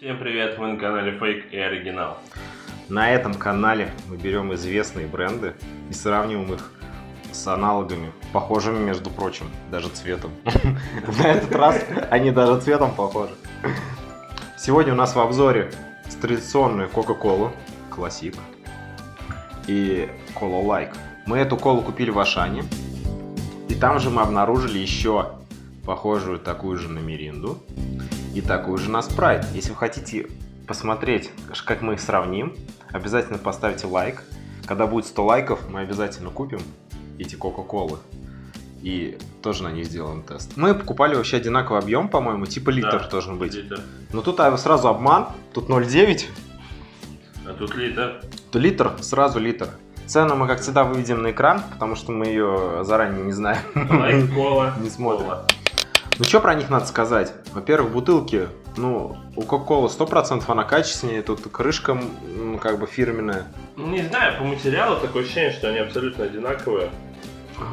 Всем привет, вы на канале Fake и Оригинал. На этом канале мы берем известные бренды и сравниваем их с аналогами, похожими, между прочим, даже цветом. На этот раз они даже цветом похожи. Сегодня у нас в обзоре традиционная Coca-Cola Classic и Cola Like. Мы эту колу купили в Ашане, и там же мы обнаружили еще похожую такую же на Миринду и такую же на Спрайт. Если вы хотите посмотреть, как мы их сравним, обязательно поставьте лайк. Когда будет 100 лайков, мы обязательно купим эти Кока-Колы и тоже на них сделаем тест. Мы покупали вообще одинаковый объем, по-моему, типа литр должен быть. Литр. Но тут сразу обман, тут 0,9. А тут литр. То литр, сразу литр. Цену мы, как всегда, выведем на экран, потому что мы ее заранее не знаем. Лайк, кола. Не смотрим. Кола. Ну, что про них надо сказать? Во-первых, бутылки, у Coca-Cola 100% она качественнее, тут крышка, как бы фирменная. Не знаю, по материалу такое ощущение, что они абсолютно одинаковые.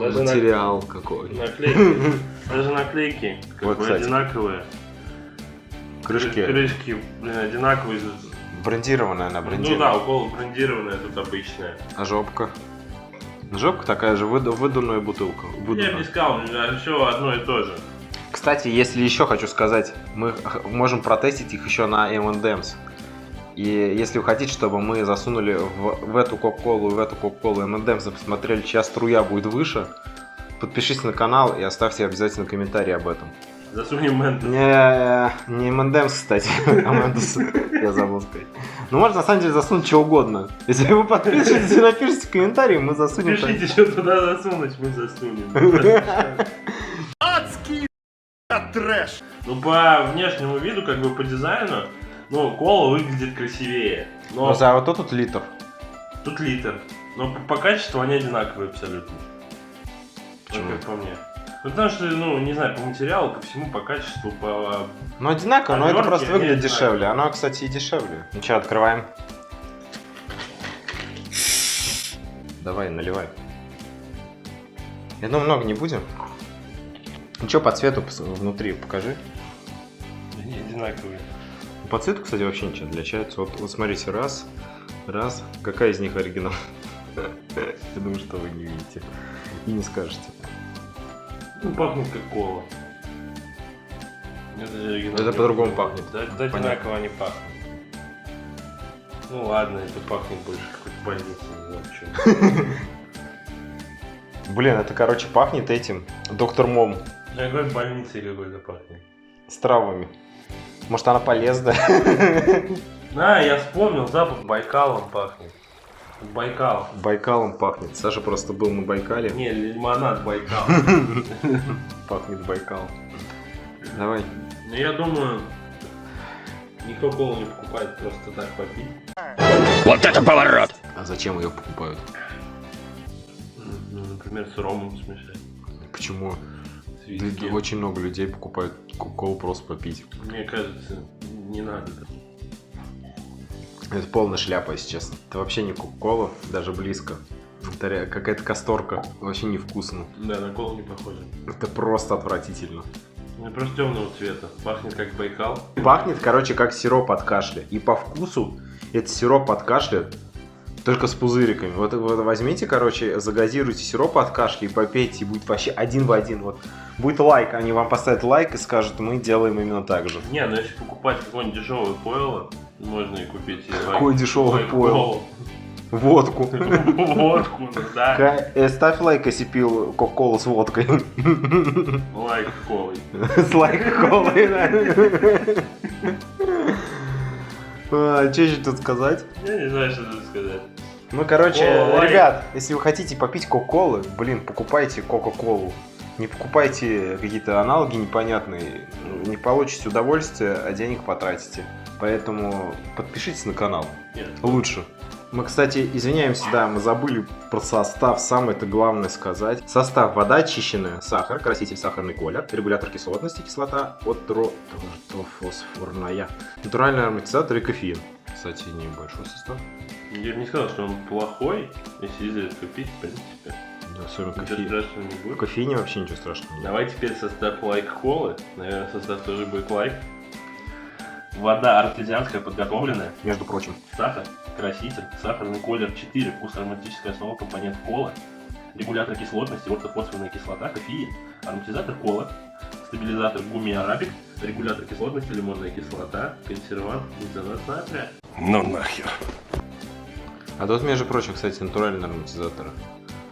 Даже материал какой. Наклейки. Даже наклейки Вот, кстати. одинаковые. Крышки Крышки, одинаковые. брендированная, она Ну брендированная. да, у кола брендированная, тут обычная. А жопка? Жопка такая же, выдувная бутылка. Я бы не сказал, все одно и то же. Кстати, если еще хочу сказать, мы можем протестить их еще на M&M's. И если вы хотите, чтобы мы засунули в эту Coca-Cola и в эту Coca-Cola M&M's и посмотрели, чья струя будет выше, подпишитесь на канал и оставьте обязательно комментарий об этом. Засунем Мэнтос. Не M&M's, кстати, а Мэнтос, я забыл сказать. Ну, можно на самом деле засунуть что угодно. Если вы подпишетесь и напишите комментарий, мы засунем. Пишите, что туда засунуть, мы засунем. Адский трэш. Ну, по внешнему виду, как бы по дизайну, кола выглядит красивее. Но А вот тут литр. тут литр. Но по качеству они одинаковые абсолютно. Почему? Ну, как по мне. Ну, потому что, не знаю, по материалу, по всему, по качеству, по... Ну, одинаково, но это Обертки, просто они выглядит одинаковые. дешевле. Оно, кстати, и дешевле. Ну что, открываем. Давай, наливай. Я думаю, много не будем. Ну что, по цвету внутри покажи. Они одинаковые. По цвету, кстати, вообще ничего не отличается. Вот смотрите, раз. Какая из них оригинал? Я думаю, что вы не видите. И не скажете. Пахнет как кола. Это по-другому пахнет. Да, одинаково они пахнут. Ну ладно, это пахнет больше какой-то больницы, не знаю почему. Блин, это, короче, пахнет этим. Доктор Мом. Какой больницей какой-то пахнет. С травами. Может, она полезная? Я вспомнил, запах Байкалом пахнет. Байкал. Байкалом пахнет. Саша просто был на Байкале. Не, лимонад Байкал. Пахнет Байкал. Давай. Ну я думаю, никто колу не покупает просто так попить. Вот это поворот! А зачем ее покупают? Ну, например, с ромом смешать. Почему? С виски. Очень много людей покупают кока-колу просто попить. Мне кажется, не надо. Это полная шляпа, если честно. Это вообще не кока-кола, даже близко. Это какая-то касторка. Вообще невкусно. Да, на колу не похоже. Это просто отвратительно. Ну просто темного цвета. Пахнет как Байкал. Пахнет, короче, как сироп от кашля. И по вкусу это сироп от кашля, только с пузыриками. Вот возьмите, короче, загазируйте сироп от кашля и попейте, и будет вообще один в один. Вот будет лайк, они вам поставят лайк и скажут, мы делаем именно так же. Не, ну если покупать какое-нибудь дешевое пойло, можно и купить и Какое дешевое пойло? Водку. Водку, да. Ставь лайк, если пил кока-колу с водкой. Лайк колой. С лайк-колой, да. Что еще тут сказать? Я не знаю, что тут сказать. Ну, короче, О, ребят, если вы хотите попить кока-колы, покупайте кока-колу. Не покупайте какие-то аналоги непонятные. Не получите удовольствие, а денег потратите. Поэтому подпишитесь на канал. Нет. Лучше. Мы, кстати, извиняемся, да, мы забыли про состав, самое-то главное сказать. Состав: вода очищенная, сахар, краситель сахарный колер, регулятор кислотности, кислота фосфорная, натуральный ароматизатор и кофеин. Кстати, небольшой состав. Я бы не сказал, что он плохой, если изредка пить, в принципе. Да, особенно Ничего кофеин. страшного не В будет. кофеине вообще ничего страшного нет. Давай теперь состав лайк колы. Наверное, состав тоже будет лайк. Вода артезианская подготовленная. Между прочим. Сахар, краситель, сахарный колер 4, вкус ароматическая основа, компонент кола, регулятор кислотности, ортофосфорная кислота, кофеин, ароматизатор кола, стабилизатор гумми арабик, регулятор кислотности, лимонная кислота, консервант, бензонат натрия. Ну нахер. А тут, между прочим, кстати, натуральные ароматизаторы.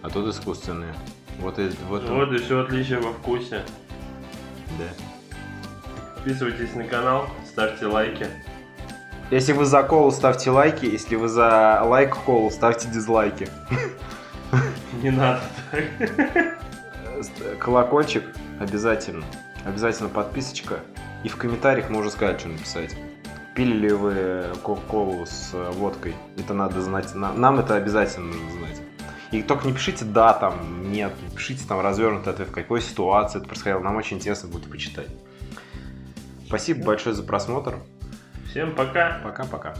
А тут искусственные. Вот и Вот и все отличие во вкусе. Да. Подписывайтесь на канал, ставьте лайки. Если вы за колу, ставьте лайки. Если вы за лайк колу, ставьте дизлайки. Не надо так. Колокольчик обязательно. Обязательно подписочка. И в комментариях можно сказать, что написать. Пили ли вы кока-колу с водкой? Это надо знать. Нам это обязательно нужно знать. И только не пишите «да», там, «нет». Не пишите там развернутый ответ, в какой ситуации это происходило. Нам очень интересно будет почитать. Спасибо большое за просмотр. Всем пока. Пока-пока.